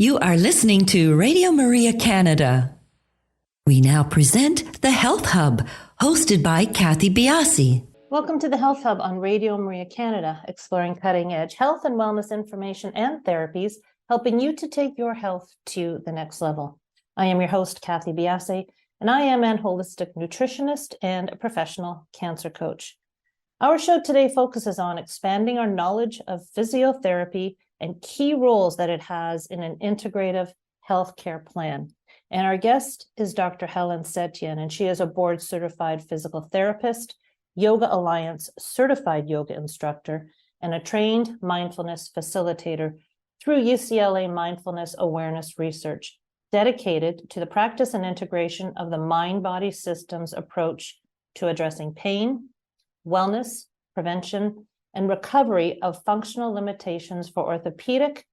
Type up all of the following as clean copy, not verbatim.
You are listening to Radio Maria Canada. We now present the Health Hub, hosted by Kathy Biasi. Welcome to the Health Hub on Radio Maria Canada, exploring cutting-edge health and wellness information and therapies, helping you to take your health to the next level. I am your host, Kathy Biasi, and I am an holistic nutritionist and a professional cancer coach. Our show today focuses on expanding our knowledge of physiotherapy and key roles that it has in an integrative healthcare plan. And our guest is Dr. Helen Setyan, and she is a board-certified physical therapist, Yoga Alliance certified yoga instructor, and a trained mindfulness facilitator through UCLA Mindfulness Awareness Research, dedicated to the practice and integration of the mind-body systems approach to addressing pain, wellness, prevention, and recovery of functional limitations for orthopedic,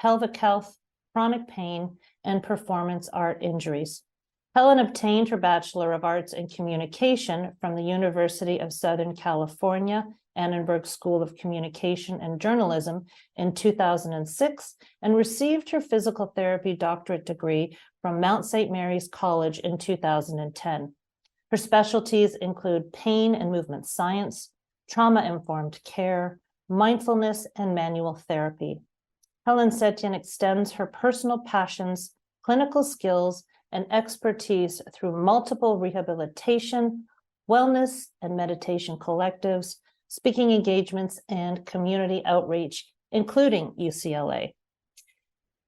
pelvic health, chronic pain, and performance art injuries. Helen obtained her Bachelor of Arts in Communication from the University of Southern California, Annenberg School of Communication and Journalism in 2006, and received her Physical Therapy Doctorate degree from Mount St. Mary's College in 2010. Her specialties include pain and movement science, trauma-informed care, mindfulness, and manual therapy. Helen Setyan extends her personal passions, clinical skills, and expertise through multiple rehabilitation, wellness, and meditation collectives, speaking engagements, and community outreach, including UCLA.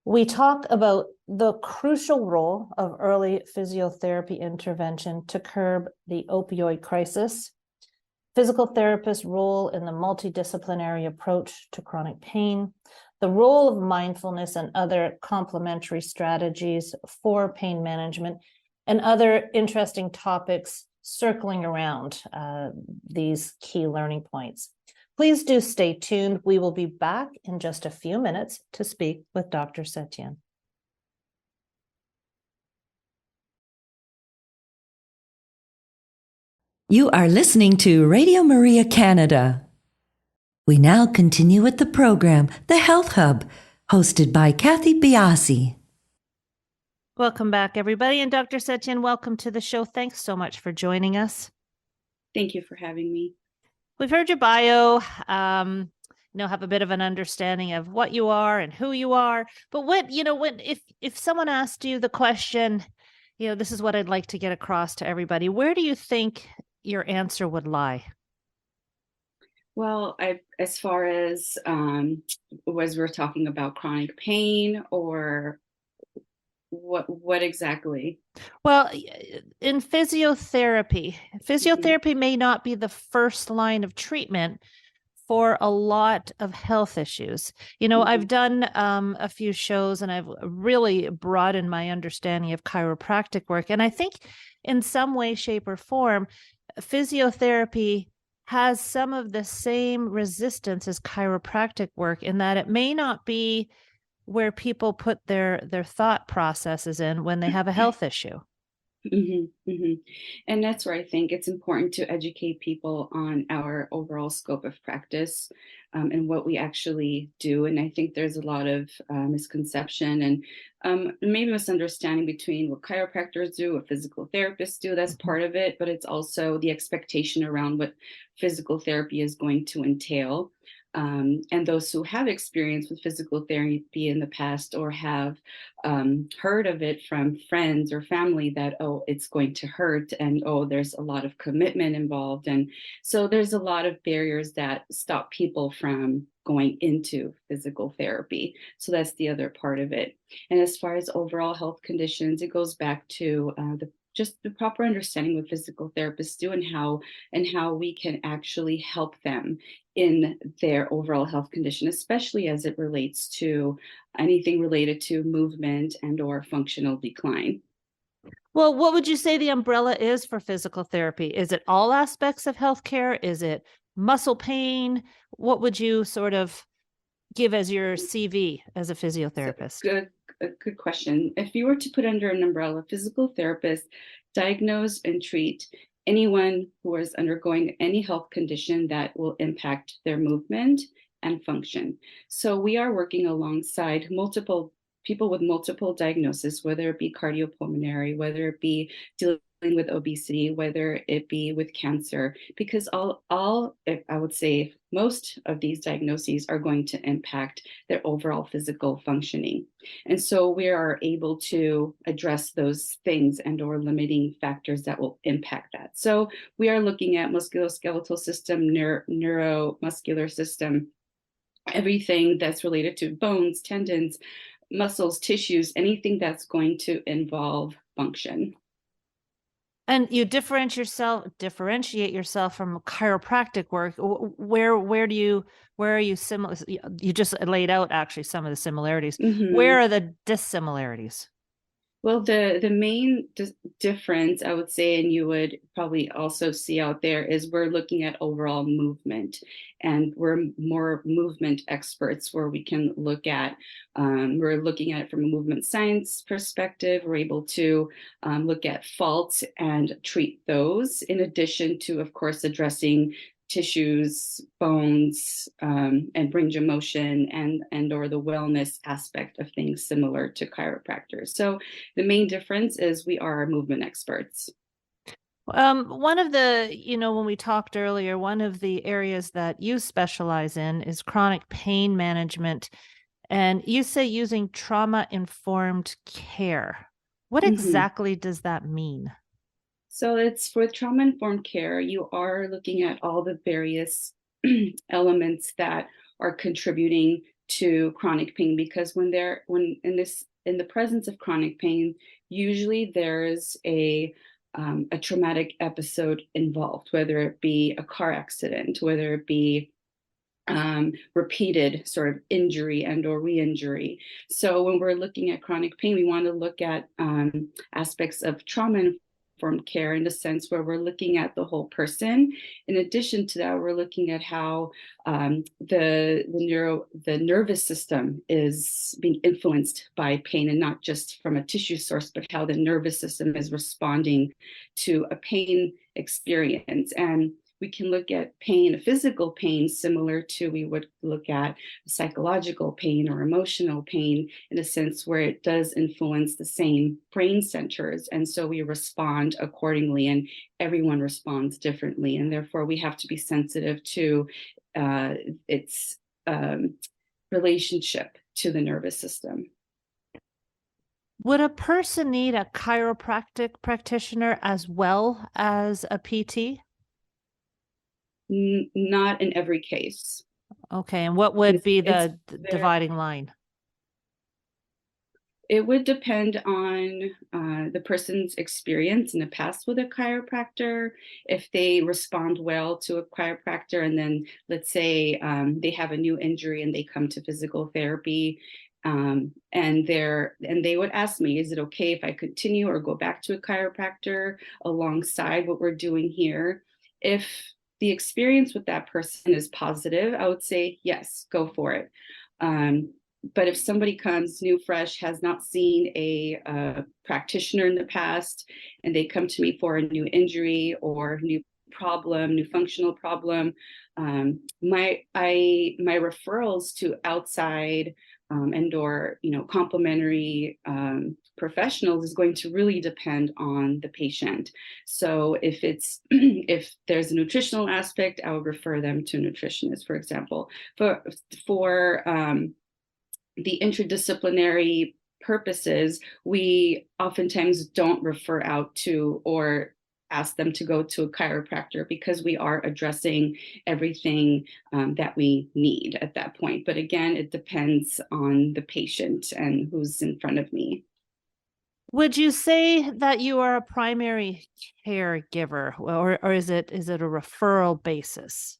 We talk about the crucial role of early physiotherapy intervention to curb the opioid crisis, physical therapist's role in the multidisciplinary approach to chronic pain, the role of mindfulness and other complementary strategies for pain management, and other interesting topics circling around these key learning points. Please do stay tuned. We will be back in just a few minutes to speak with Dr. Setyan. You are listening to Radio Maria Canada. We now continue with the program, The Health Hub, hosted by Kathy Biasi. Welcome back, everybody. And Dr. Setyan, welcome to the show. Thanks so much for joining us. Thank you for having me. We've heard your bio, have a bit of an understanding of what you are and who you are. But if someone asked you the question, this is what I'd like to get across to everybody, where do you think your answer would lie? Well, as far as we're talking about chronic pain, or what exactly? Well, in physiotherapy may not be the first line of treatment for a lot of health issues. I've done a few shows and I've really broadened my understanding of chiropractic work. And I think in some way, shape, or form, physiotherapy has some of the same resistance as chiropractic work in that it may not be where people put their thought processes in when they have a health issue. Mm-hmm, mm-hmm. And that's where I think it's important to educate people on our overall scope of practice and what we actually do. And I think there's a lot of misconception and maybe misunderstanding between what chiropractors do, what physical therapists do. That's part of it, but it's also the expectation around what physical therapy is going to entail. And those who have experience with physical therapy in the past or have heard of it from friends or family that, it's going to hurt and, there's a lot of commitment involved. And so there's a lot of barriers that stop people from going into physical therapy. So that's the other part of it. And as far as overall health conditions, it goes back to just the proper understanding what physical therapists do and how we can actually help them in their overall health condition, especially as it relates to anything related to movement and or functional decline. Well, what would you say the umbrella is for physical therapy? Is it all aspects of healthcare? Is it muscle pain? What would you sort of give as your CV as a physiotherapist? Good question. If you were to put under an umbrella, physical therapists diagnose and treat anyone who is undergoing any health condition that will impact their movement and function. So we are working alongside multiple people with multiple diagnoses, whether it be cardiopulmonary, whether it be dealing with obesity, whether it be with cancer, because I would say most of these diagnoses are going to impact their overall physical functioning. And so we are able to address those things and or limiting factors that will impact that. So we are looking at musculoskeletal system, neuromuscular system, everything that's related to bones, tendons, muscles, tissues, anything that's going to involve function. And you differentiate yourself from chiropractic work. Where are you similar? You just laid out actually some of the similarities. Mm-hmm. Where are the dissimilarities? Well, the main difference, I would say, and you would probably also see out there, is we're looking at overall movement, and we're more movement experts where we can look at, we're looking at it from a movement science perspective. We're able to look at faults and treat those, in addition to, of course, addressing tissues, bones, and range of motion, and or the wellness aspect of things similar to chiropractors. So the main difference is we are movement experts. One of the, when we talked earlier, one of the areas that you specialize in is chronic pain management. And you say using trauma-informed care. What exactly does that mean? So it's for trauma-informed care, you are looking at all the various elements that are contributing to chronic pain, because in the presence of chronic pain, usually there's a traumatic episode involved, whether it be a car accident, whether it be repeated sort of injury and or re-injury. So when we're looking at chronic pain, we want to look at aspects of trauma-informed care in the sense where we're looking at the whole person. In addition to that, we're looking at how the nervous system is being influenced by pain, and not just from a tissue source, but how the nervous system is responding to a pain experience. And we can look at pain, physical pain, similar to we would look at psychological pain or emotional pain, in a sense where it does influence the same brain centers. And so we respond accordingly, and everyone responds differently. And therefore, we have to be sensitive to its relationship to the nervous system. Would a person need a chiropractic practitioner as well as a PT? Not in every case. Okay, and what would be the dividing line? It would depend on the person's experience in the past with a chiropractor. If they respond well to a chiropractor, and then let's say they have a new injury and they come to physical therapy, and they would ask me, is it okay if I continue or go back to a chiropractor alongside what we're doing here? If the experience with that person is positive, I would say, yes, go for it. But if somebody comes new, fresh, has not seen a practitioner in the past, and they come to me for a new injury or new problem, new functional problem, my referrals to outside and or complementary professionals is going to really depend on the patient. So if there's a nutritional aspect, I would refer them to a nutritionist, for example. For the interdisciplinary purposes, we oftentimes don't refer out to or ask them to go to a chiropractor, because we are addressing everything that we need at that point. But again, it depends on the patient and who's in front of me. Would you say that you are a primary caregiver, or is it a referral basis?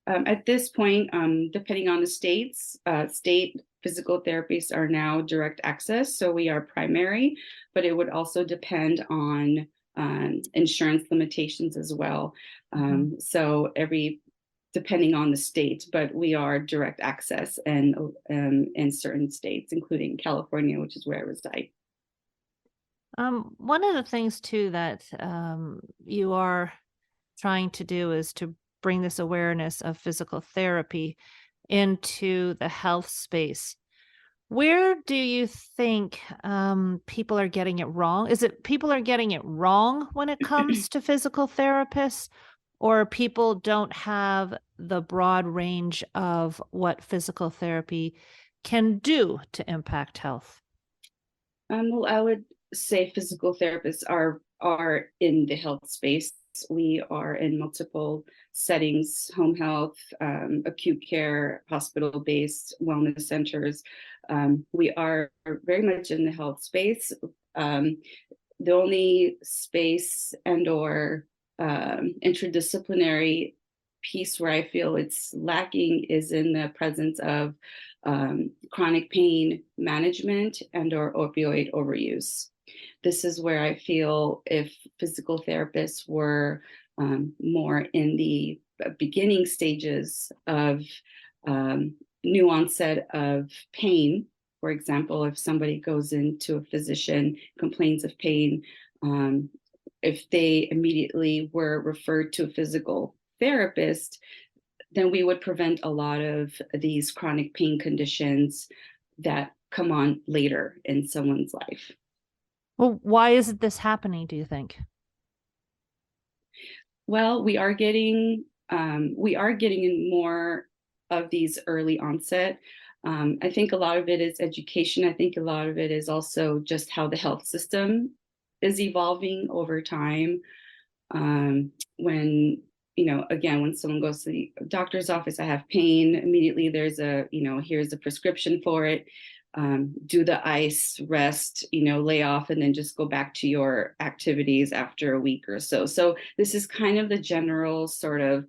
At this point, depending on the states, state physical therapists are now direct access, so we are primary, but it would also depend on insurance limitations as well. So depending on the state, but we are direct access and in certain states, including California, which is where I reside. One of the things too that you are trying to do is to bring this awareness of physical therapy into the health space. Where do you think people are getting it wrong? Is it people are getting it wrong when it comes to physical therapists, or people don't have the broad range of what physical therapy can do to impact health? Well, I would say physical therapists are in the health space. We are in multiple settings: home health, acute care, hospital-based wellness centers. We are very much in the health space. Um, the only space and or interdisciplinary piece where I feel it's lacking is in the presence of chronic pain management and or opioid overuse. This is where I feel if physical therapists were more in the beginning stages of new onset of pain. For example, if somebody goes into a physician, complains of pain, if they immediately were referred to a physical therapist, then we would prevent a lot of these chronic pain conditions that come on later in someone's life. Well, why isn't this happening, do you think? Well, we are getting more of these early onset. I think a lot of it is education. I think a lot of it is also just how the health system is evolving over time. When again, when someone goes to the doctor's office, I have pain, immediately there's here's a prescription for it. Do the ice, rest, lay off, and then just go back to your activities after a week or so. So this is kind of the general sort of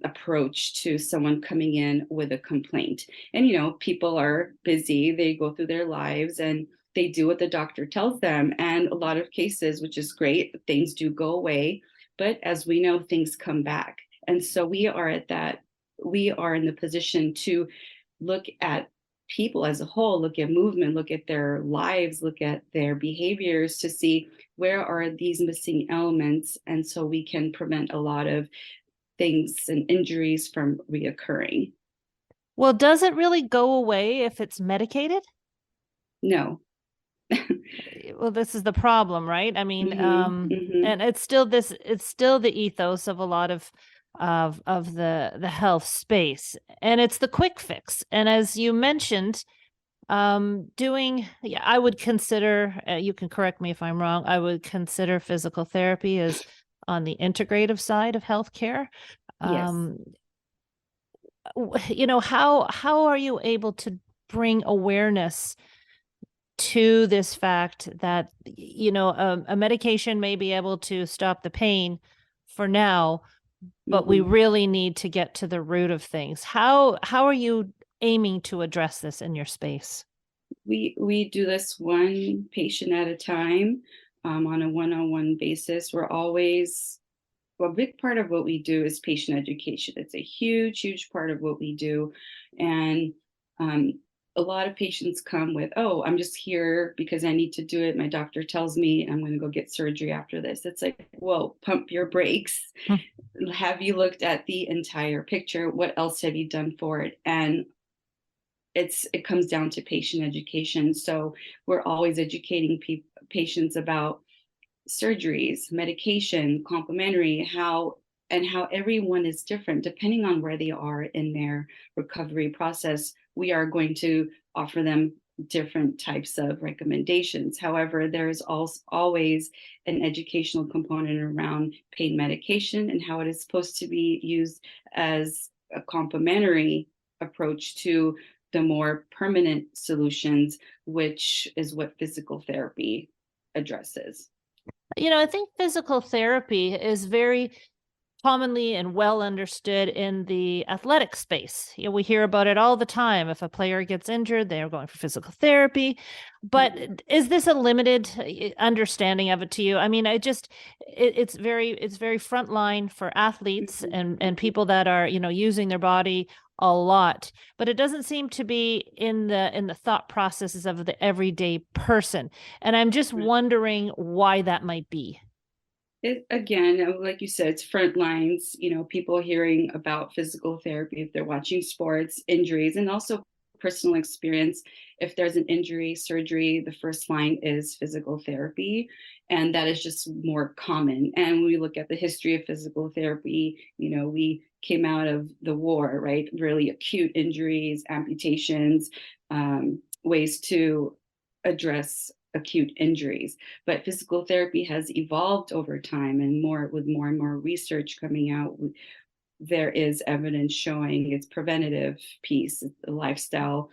approach to someone coming in with a complaint. And, people are busy, they go through their lives and they do what the doctor tells them. And a lot of cases, which is great, things do go away. But as we know, things come back. And so we are in the position to look at people as a whole, look at movement, look at their lives, look at their behaviors to see where are these missing elements. And so we can prevent a lot of things and injuries from reoccurring. Well, does it really go away if it's medicated? No. Well, this is the problem, right? I mean, Mm-hmm. and it's still the ethos of a lot of the health space, and it's the quick fix. And as you mentioned, I would consider, you can correct me if I'm wrong, I would consider physical therapy as on the integrative side of healthcare. Yes. How are you able to bring awareness to this fact that a medication may be able to stop the pain for now, but we really need to get to the root of things? How are you aiming to address this in your space? We do this one patient at a time, on a one-on-one basis. A big part of what we do is patient education. It's a huge part of what we do. And a lot of patients come with, oh, I'm just here because I need to do it. My doctor tells me I'm going to go get surgery after this. It's like, whoa, pump your brakes. Have you looked at the entire picture? What else have you done for it? And it comes down to patient education. So we're always educating patients about surgeries, medication, complementary, how everyone is different depending on where they are in their recovery process. We are going to offer them different types of recommendations. However, there is also always an educational component around pain medication and how it is supposed to be used as a complementary approach to the more permanent solutions, which is what physical therapy addresses. I think physical therapy is very commonly and well understood in the athletic space. We hear about it all the time. If a player gets injured, they are going for physical therapy. But is this a limited understanding of it to you? I mean, it's very frontline for athletes and people that are, using their body a lot, but it doesn't seem to be in the thought processes of the everyday person. And I'm just wondering why that might be. Again, like you said, it's front lines, people hearing about physical therapy if they're watching sports, injuries, and also personal experience, if there's an injury, surgery, the first line is physical therapy. And that is just more common. And when we look at the history of physical therapy, we came out of the war, right? Really acute injuries, amputations, ways to address acute injuries. But physical therapy has evolved over time, and with more and more research coming out, there is evidence showing its preventative piece, the lifestyle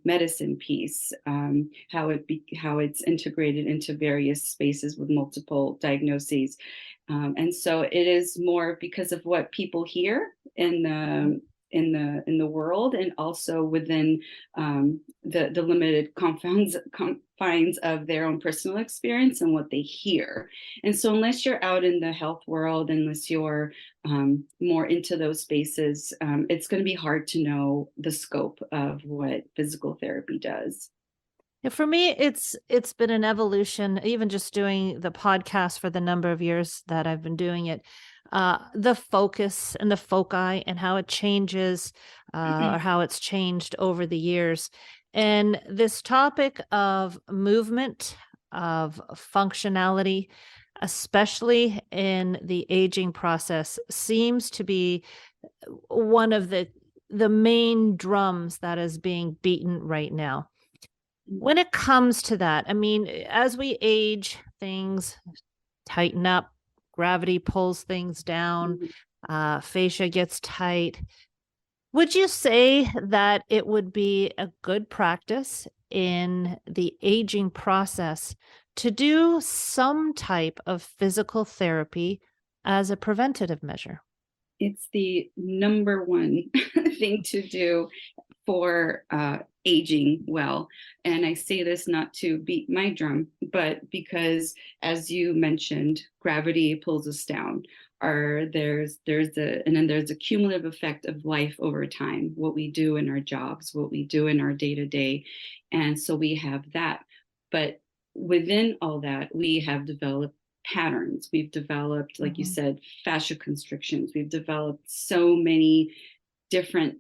medicine piece, how it's integrated into various spaces with multiple diagnoses, and so it is more because of what people hear in the world, and also within the limited confines of their own personal experience and what they hear. And so unless you're out in the health world, unless you're more into those spaces, it's going to be hard to know the scope of what physical therapy does. For me, it's been an evolution, even just doing the podcast for the number of years that I've been doing it. The focus and the foci and how it changes, or how it's changed over the years. And this topic of movement, of functionality, especially in the aging process, seems to be one of the main drums that is being beaten right now. When it comes to that, I mean, as we age, things tighten up, gravity pulls things down, fascia gets tight. Would you say that it would be a good practice in the aging process to do some type of physical therapy as a preventative measure? It's the number one thing to do for aging well. And I say this not to beat my drum, but because, as you mentioned, gravity pulls us down. And then there's a cumulative effect of life over time, what we do in our jobs, what we do in our day-to-day. And so we have that. But within all that, we have developed patterns. We've developed, like you said, fascia constrictions. We've developed so many different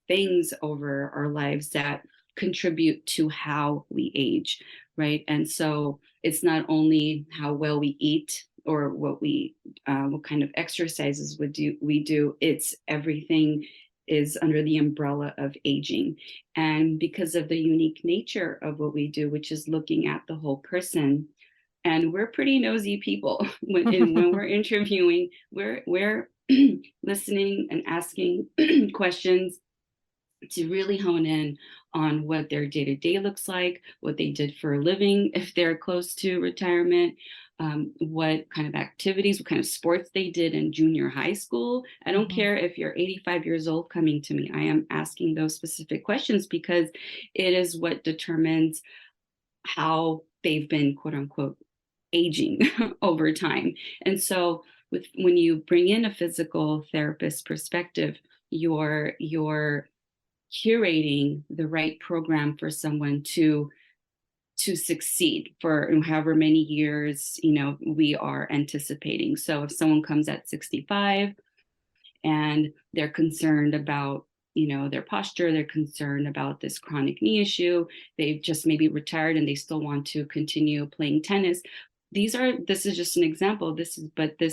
things over our lives that contribute to how we age, right? And so it's not only how well we eat or what kind of exercises we do, it's everything is under the umbrella of aging. And because of the unique nature of what we do, which is looking at the whole person, and we're pretty nosy people when we're interviewing, we're listening and asking questions to really hone in on what their day-to-day looks like, what they did for a living if they're close to retirement, what kind of activities, what kind of sports they did in junior high school. I don't care if you're 85 years old coming to me. I am asking those specific questions because it is what determines how they've been, quote unquote, aging over time. And so when you bring in a physical therapist perspective, you're curating the right program for someone to succeed for however many years we are anticipating. So if someone comes at 65 and they're concerned about their posture, they're concerned about this chronic knee issue, they've just maybe retired and they still want to continue playing tennis. This is just an example. This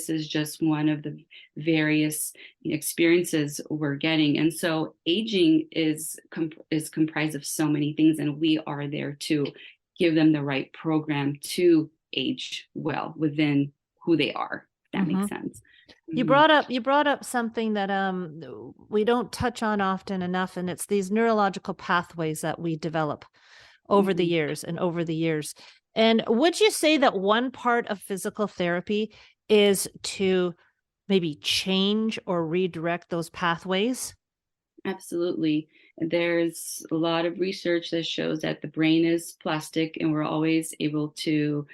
is just one of the various experiences we're getting. And so aging is comprised of so many things, and we are there to give them the right program to age well within who they are. If that makes sense. You brought up something that we don't touch on often enough, and it's these neurological pathways that we develop over the years and over the years. And would you say that one part of physical therapy is to maybe change or redirect those pathways? Absolutely. There's a lot of research that shows that the brain is plastic and we're always able to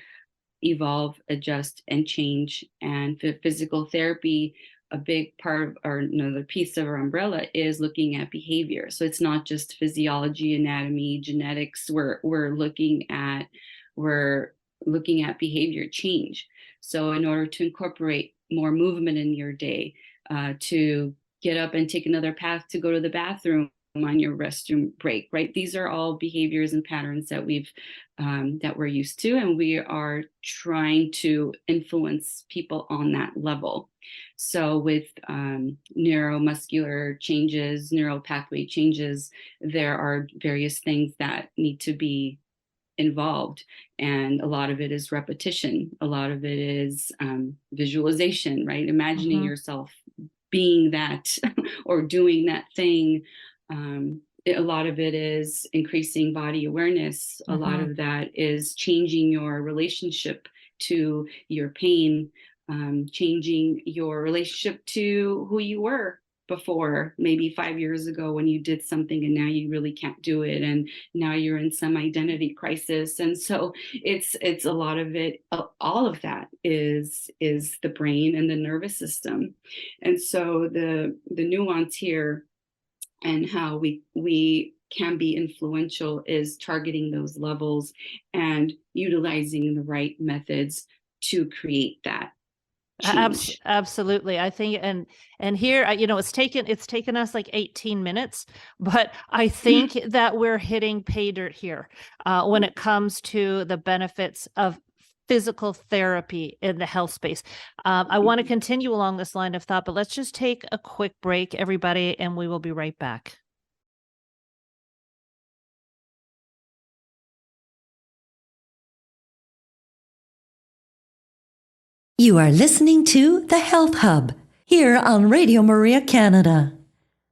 evolve, adjust, and change. And for physical therapy, a big part of, or another piece of our umbrella is looking at behavior. So it's not just physiology, anatomy, genetics. We're looking at behavior change. So in order to incorporate more movement in your day, to get up and take another path to go to the bathroom, on your restroom break, right? These are all behaviors and patterns that we're used to, and we are trying to influence people on that level. So with neuromuscular changes, neural pathway changes, there are various things that need to be involved, and a lot of it is repetition. A lot of it is visualization, right? Imagining yourself being that or doing that thing. A lot of it is increasing body awareness. A lot of that is changing your relationship to your pain, changing your relationship to who you were before, maybe 5 years ago when you did something and now you really can't do it, and now you're in some identity crisis. And so it's a lot of it, all of that is the brain and the nervous system. And so the nuance here and how we can be influential is targeting those levels and utilizing the right methods to create that change. Absolutely. I think, and here, it's taken us like 18 minutes, but I think that we're hitting pay dirt here when it comes to the benefits of physical therapy in the health space. I want to continue along this line of thought, but let's just take a quick break, everybody, and we will be right back. You are listening to The Health Hub here on Radio Maria Canada,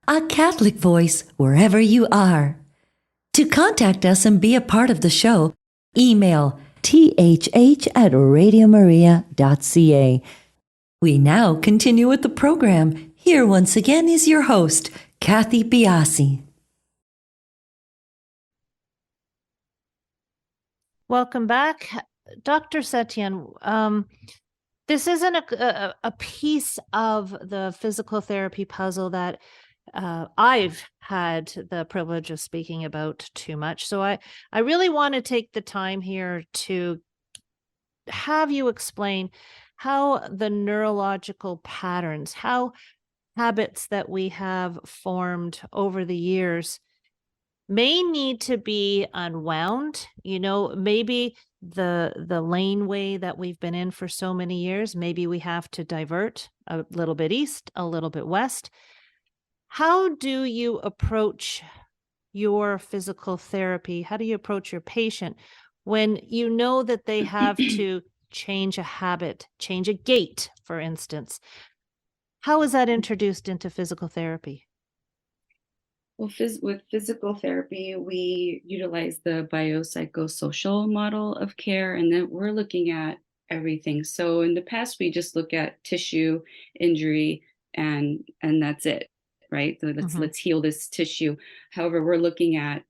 a Catholic voice wherever you are. To contact us and be a part of the show, email thh@radiomaria.ca. We now continue with the program. Here once again is your host, Kathy Biasi. Welcome back, Dr. Setyan. This isn't a piece of the physical therapy puzzle that I've had the privilege of speaking about too much. So I really want to take the time here to have you explain how the neurological patterns, how habits that we have formed over the years may need to be unwound. Maybe the laneway that we've been in for so many years, maybe we have to divert a little bit east, a little bit west. How do you approach your physical therapy? How do you approach your patient when you know that they have to change a habit, change a gait, for instance? How is that introduced into physical therapy? Well, with physical therapy, we utilize the biopsychosocial model of care, and then we're looking at everything. So in the past, we just look at tissue injury, and that's it, right? So let's heal this tissue. However, we're looking at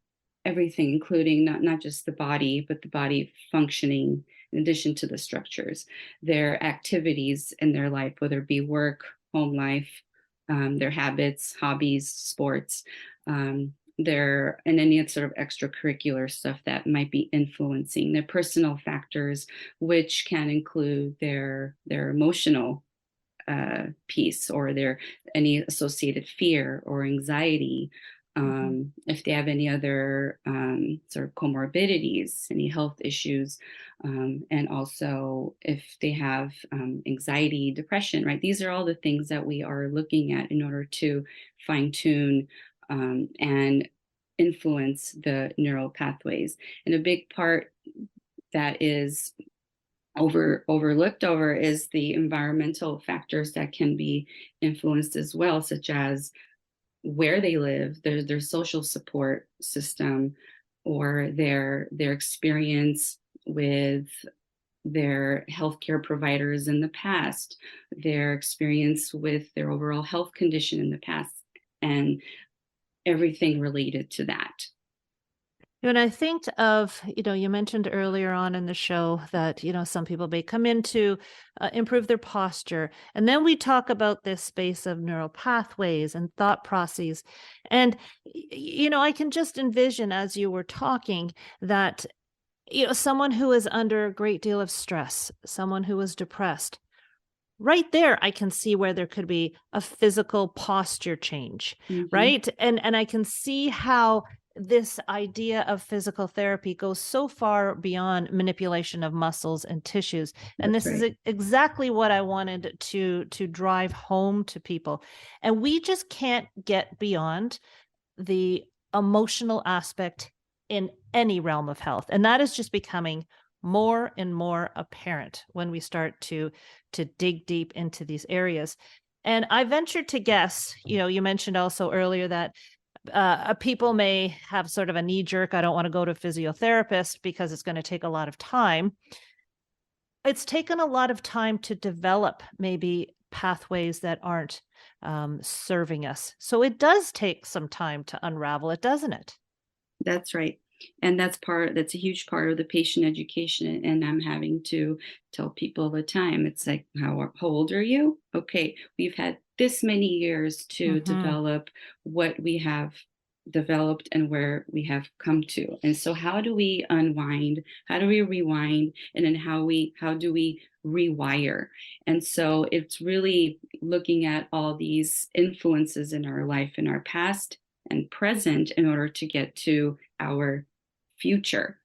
everything, including not just the body, but the body functioning in addition to the structures, their activities in their life, whether it be work, home life, their habits, hobbies, sports, their and any sort of extracurricular stuff that might be influencing their personal factors, which can include their emotional piece, or their any associated fear or anxiety. If they have any other sort of comorbidities, any health issues, and also if they have anxiety, depression, right? These are all the things that we are looking at in order to fine tune and influence the neural pathways. And a big part that is overlooked is the environmental factors that can be influenced as well, such as where they live, their social support system, or their experience with their healthcare providers in the past, their experience with their overall health condition in the past, and everything related to that. When I think of, you mentioned earlier on in the show that, some people may come in to improve their posture. And then we talk about this space of neural pathways and thought processes. And, I can just envision as you were talking that, someone who is under a great deal of stress, someone who is depressed, right there, I can see where there could be a physical posture change, Mhm. right? And I can see how this idea of physical therapy goes so far beyond manipulation of muscles and tissues. And That's this is right. exactly what I wanted to drive home to people. And we just can't get beyond the emotional aspect in any realm of health. And that is just becoming more and more apparent when we start to dig deep into these areas. And I venture to guess, you mentioned also earlier that people may have sort of a knee jerk, I don't want to go to a physiotherapist because it's going to take a lot of time. It's taken a lot of time to develop maybe pathways that aren't serving us. So it does take some time to unravel it, doesn't it? That's right. And that's a huge part of the patient education. And I'm having to tell people all the time, it's like, how old are you? Okay, we've had this many years to Hmm. develop what we have developed and where we have come to. And so how do we unwind? How do we rewind? And then how do we rewire? And so it's really looking at all these influences in our life, in our past and present, in order to get to our future.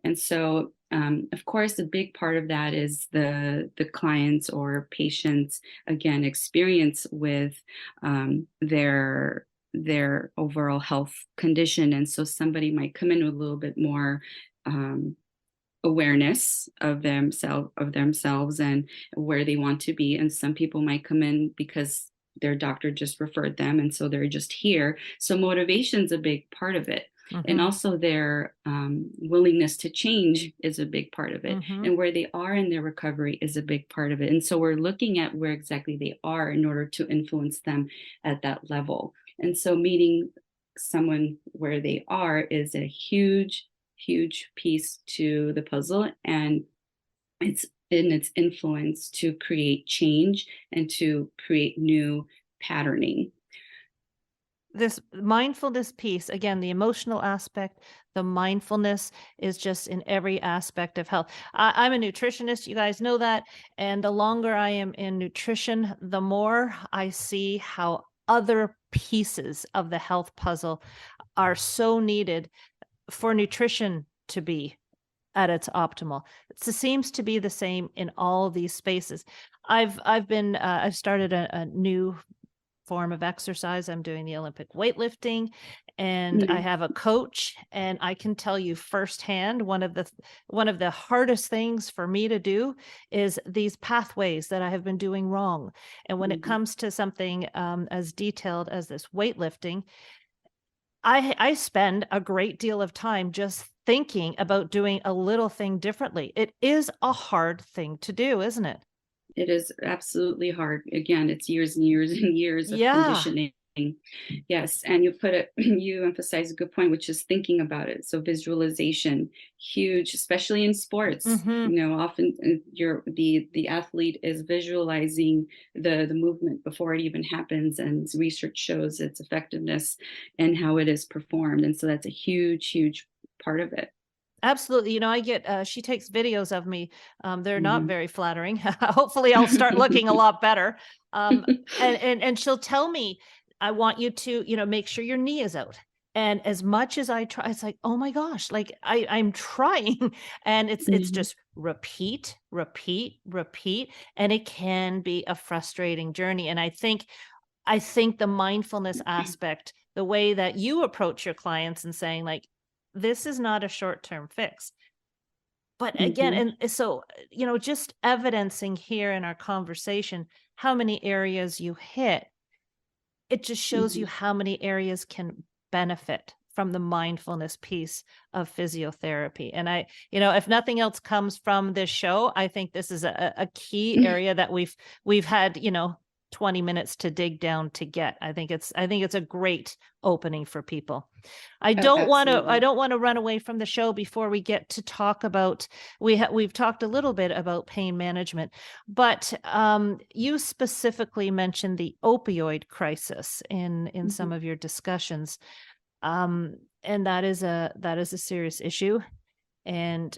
And so, of course, a big part of that is the clients or patients again experience with their overall health condition. And so somebody might come in with a little bit more um, awareness of themselves and where they want to be, and some people might come in because their doctor just referred them, and so they're just here. So motivation's a big part of it, and Hmm. also their willingness to change is a big part of it, Hmm. and where they are in their recovery is a big part of it. And so we're looking at where exactly they are in order to influence them at that level. And so meeting someone where they are is a huge piece to the puzzle, and it's in its influence to create change and to create new patterning. This mindfulness piece, again, the emotional aspect, the mindfulness is just in every aspect of health. I'm a nutritionist, you guys know that. And the longer I am in nutrition, the more I see how other pieces of the health puzzle are so needed for nutrition to be at its optimal. It seems to be the same in all these spaces. I've started a new form of exercise. I'm doing the Olympic weightlifting, and I Mhm. have a coach, and I can tell you firsthand one of the hardest things for me to do is these pathways that I have been doing wrong. And when it Mhm. comes to something as detailed as this weightlifting, I spend a great deal of time just thinking about doing a little thing differently. It is a hard thing to do, isn't it? It is absolutely hard. Again, it's years and years and years of Yeah. conditioning. Yes, and you put it, you emphasize a good point, which is thinking about it. So visualization, huge, especially in sports. Hmm. Often the athlete is visualizing the movement before it even happens, and research shows its effectiveness and how it is performed. And so that's a huge part of it. Absolutely. I get, she takes videos of me. They're not Mhm. very flattering. Hopefully I'll start looking a lot better. Um, and she'll tell me, I want you to, make sure your knee is out. And as much as I try, it's like, oh my gosh, like I'm trying. And it's Mhm. just repeat, repeat, repeat. And it can be a frustrating journey. And I think the mindfulness aspect, the way that you approach your clients and saying like, this is not a short-term fix. But again, Mhm. and so, just evidencing here in our conversation how many areas you hit, it just shows you Mhm. how many areas can benefit from the mindfulness piece of physiotherapy. And if nothing else comes from this show, I think this is a key area that we've had, 20 minutes to dig down to get. I think it's a great opening for people. I Oh, don't want to I absolutely. don't want to run away from the show before we get to talk about we've talked a little bit about pain management, but you specifically mentioned the opioid crisis in some Mhm. of your discussions. And that is a serious issue. And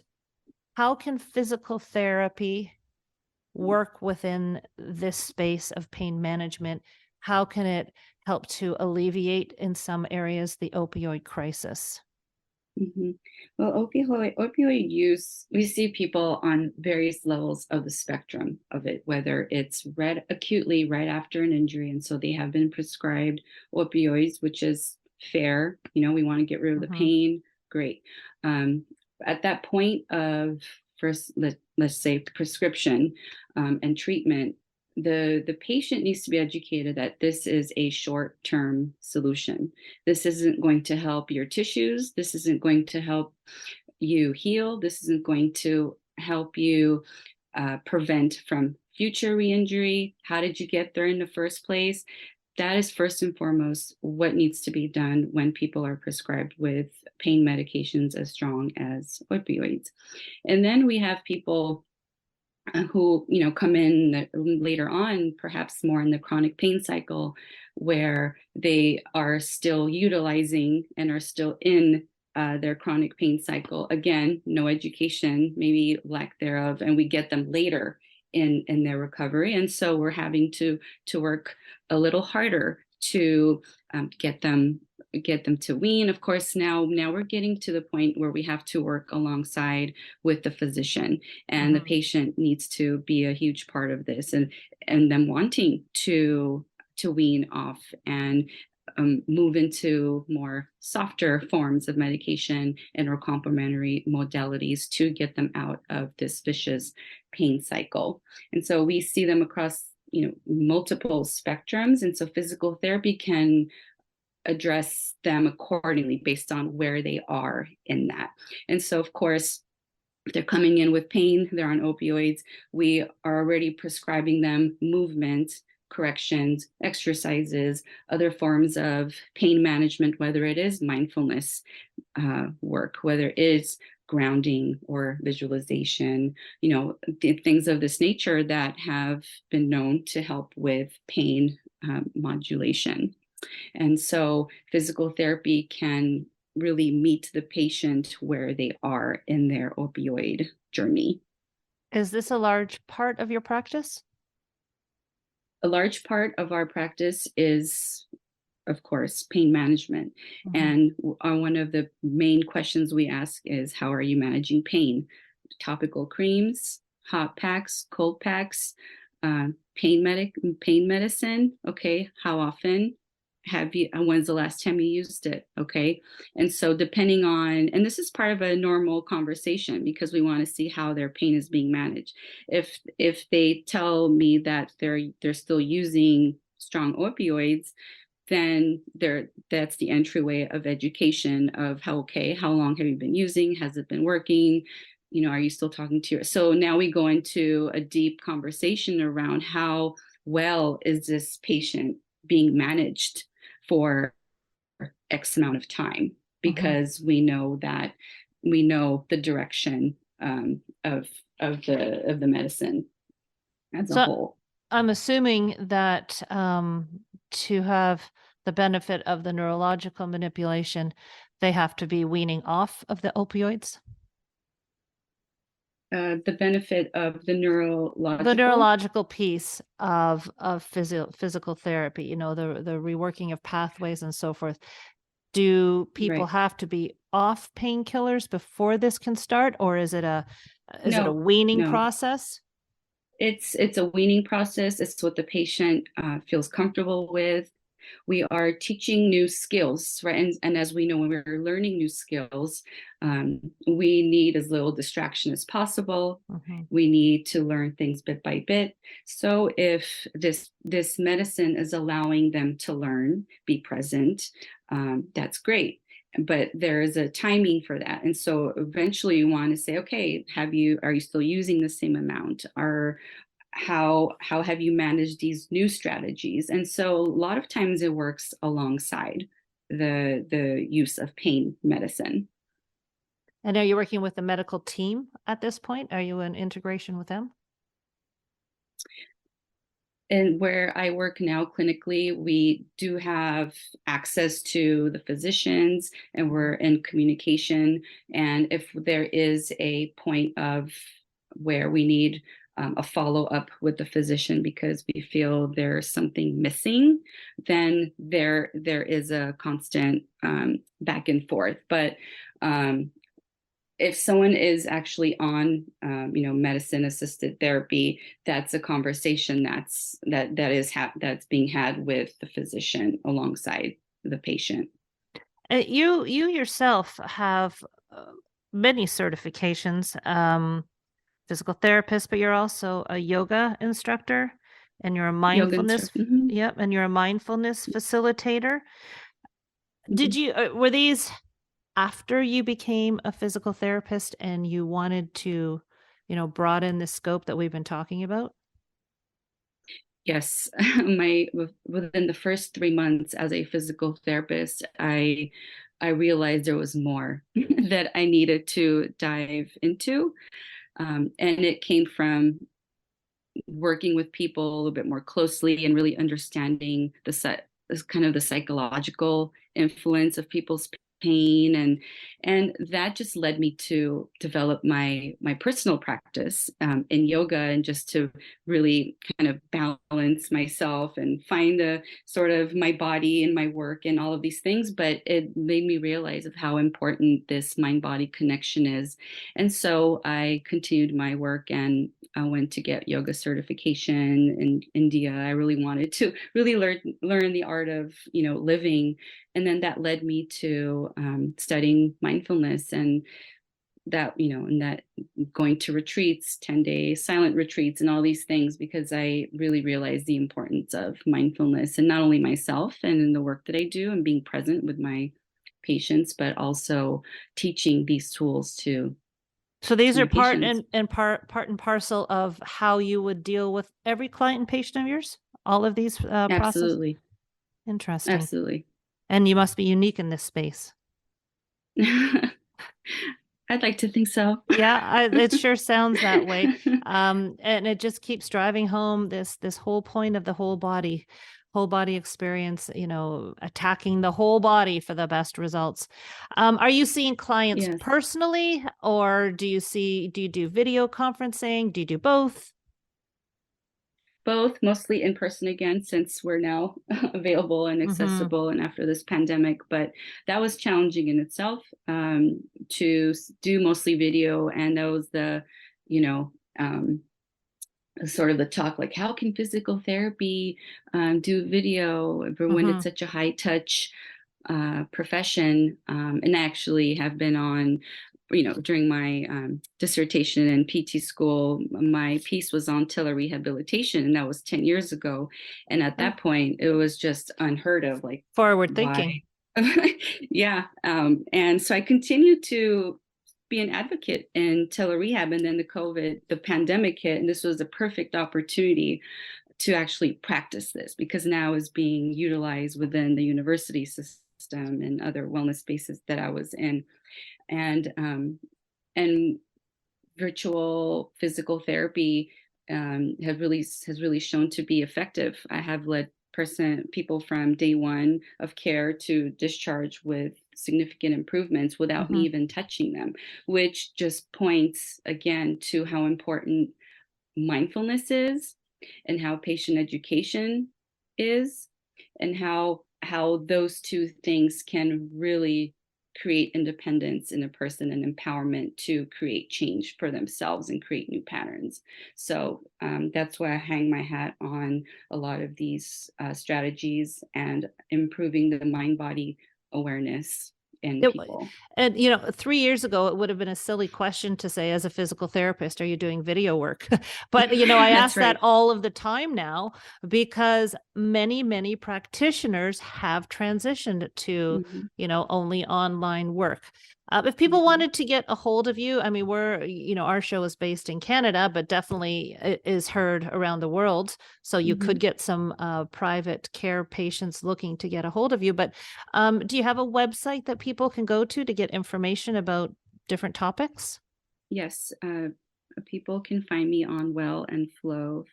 how can physical therapy work within this space of pain management? How can it help to alleviate in some areas the opioid crisis? Mhm. Well, opioid use, we see people on various levels of the spectrum of it, whether it's acutely right after an injury, and so they have been prescribed opioids, which is fair. We want to get rid of the Mhm. pain. Great. At that point of first, let's say prescription and treatment, the patient needs to be educated that this is a short-term solution. This isn't going to help your tissues. This isn't going to help you heal. This isn't going to help you prevent from future re-injury. How did you get there in the first place? That is first and foremost what needs to be done when people are prescribed with pain medications as strong as opioids. And then we have people who come in later on, perhaps more in the chronic pain cycle, where they are still utilizing and are still in their chronic pain cycle. Again, no education, maybe lack thereof, and we get them later in their recovery, and so we're having to work a little harder to get them to wean. Of course, now we're getting to the point where we have to work alongside with the physician, and the patient needs to be a huge part of this, and them wanting to wean off and move into more softer forms of medication and or complementary modalities to get them out of this vicious pain cycle. And so we see them across multiple spectrums, and so physical therapy can address them accordingly based on where they are in that. And so, of course, if they're coming in with pain, they're on opioids, we are already prescribing them movement, corrections, exercises, other forms of pain management, whether it is mindfulness work, whether it is grounding or visualization, things of this nature that have been known to help with pain modulation. And so physical therapy can really meet the patient where they are in their opioid journey. Is this a large part of your practice? A large part of our practice is, of course, pain management. And one of the main questions we ask is, how are you managing pain? Topical creams, hot packs, cold packs, pain medicine. Okay, how often? When's the last time you used it? Okay. And so depending on, and this is part of a normal conversation because we want to see how their pain is being managed. If they tell me that they're still using strong opioids, then that's the entryway of education of how long have you been using? Has it been working? Are you still talking to your, so now we go into a deep conversation around how well is this patient being managed for X amount of time, because we know the direction of the medicine as a whole. I'm assuming that to have the benefit of the neurological manipulation, they have to be weaning off of the opioids. The benefit of the neurological piece of physical therapy, the reworking of pathways and so forth. Do people have to be off painkillers before this can start, or is it a weaning process? It's a weaning process. It's what the patient feels comfortable with. We are teaching new skills, right? And as we know, when we're learning new skills, we need as little distraction as possible. We need to learn things bit by bit. So if this medicine is allowing them to learn, be present, that's great. But there is a timing for that. And so eventually you want to say, okay, are you still using the same amount? How have you managed these new strategies? And so a lot of times it works alongside the use of pain medicine. And are you working with the medical team at this point? Are you in integration with them? And where I work now clinically, we do have access to the physicians and we're in communication. And if there is a point of where we need a follow-up with the physician because we feel there's something missing, then there is a constant back and forth. But if someone is actually on, medicine-assisted therapy, that's a conversation that's being had with the physician alongside the patient. You yourself have many certifications, physical therapist, but you're also a yoga instructor, and you're a Yoga mindfulness. instructor. Mm-hmm. Yep, and you're a mindfulness facilitator. Mm-hmm. Did you were these after you became a physical therapist and you wanted to, broaden the scope that we've been talking about? Yes, within the first 3 months as a physical therapist, I realized there was more that I needed to dive into, and it came from working with people a little bit more closely and really understanding kind of the psychological influence of people's pain, and that just led me to develop my personal practice in yoga, and just to really kind of balance myself and find a sort of my body and my work and all of these things. But it made me realize of how important this mind-body connection is, and so I continued my work, and I went to get yoga certification in India. I really wanted to really learn the art of living, and then that led me to studying mindfulness, and that going to retreats, 10-day silent retreats, and all these things, because I really realized the importance of mindfulness, and not only myself and in the work that I do and being present with my patients, but also teaching these tools to So these my are part patients. and parcel of how you would deal with every client and patient of yours? All of these process? Absolutely. Interesting. Absolutely. And you must be unique in this space. I'd like to think so. Yeah, it sure sounds that way. And it just keeps driving home this whole point of the whole body experience, attacking the whole body for the best results. Are you seeing clients Yes. personally, or do you do video conferencing? Do you do both? Both, mostly in person again, since we're now available and Mm-hmm. accessible and after this pandemic. But that was challenging in itself, to do mostly video. And that was the, you know, sort of the talk, like, how can physical therapy do video when Mm-hmm. it's such a high touch profession? And I actually have been on, during my dissertation in PT school, my piece was on telerehabilitation, and that was 10 years ago. And at that point, it was just unheard of, like, Forward why? thinking. Yeah. And so I continued to be an advocate in telerehab, and then the pandemic hit, and this was a perfect opportunity to actually practice this, because now is being utilized within the university system and other wellness spaces that I was in. And virtual physical therapy has really shown to be effective. I have led people from day one of care to discharge with significant improvements without me Mm-hmm. even touching them, which just points again to how important mindfulness is, and how patient education is, and how those two things can really create independence in a person and empowerment to create change for themselves and create new patterns. So that's why I hang my hat on a lot of these strategies and improving the mind-body awareness in It, people. and 3 years ago, it would have been a silly question to say, as a physical therapist, are you doing video work? But I That's ask that right. all of the time now, because many practitioners have transitioned to Mm-hmm. only online work. If people Mm-hmm. wanted to get a hold of you, I mean, our show is based in Canada, but definitely is heard around the world. So you Mm-hmm. could get some private care patients looking to get a hold of you. But do you have a website that people can go to get information about different topics? Yes, people can find me on Well and Flow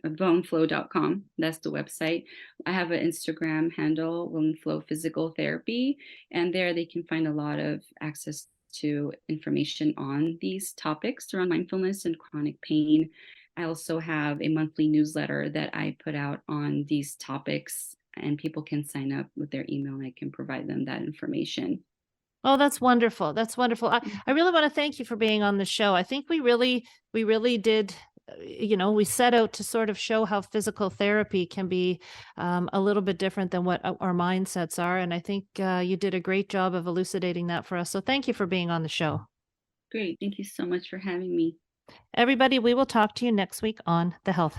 boneflow.com. That's the website. I have an Instagram handle, Well and Flow Physical Therapy, and there they can find a lot of access to information on these topics around mindfulness and chronic pain. I also have a monthly newsletter that I put out on these topics, and people can sign up with their email and I can provide them that information. Oh, that's wonderful. That's wonderful. I really want to thank you for being on the show. I think we really did, we set out to sort of show how physical therapy can be a little bit different than what our mindsets are. And I think you did a great job of elucidating that for us. So thank you for being on the show. Great. Thank you so much for having me. Everybody, we will talk to you next week on The Health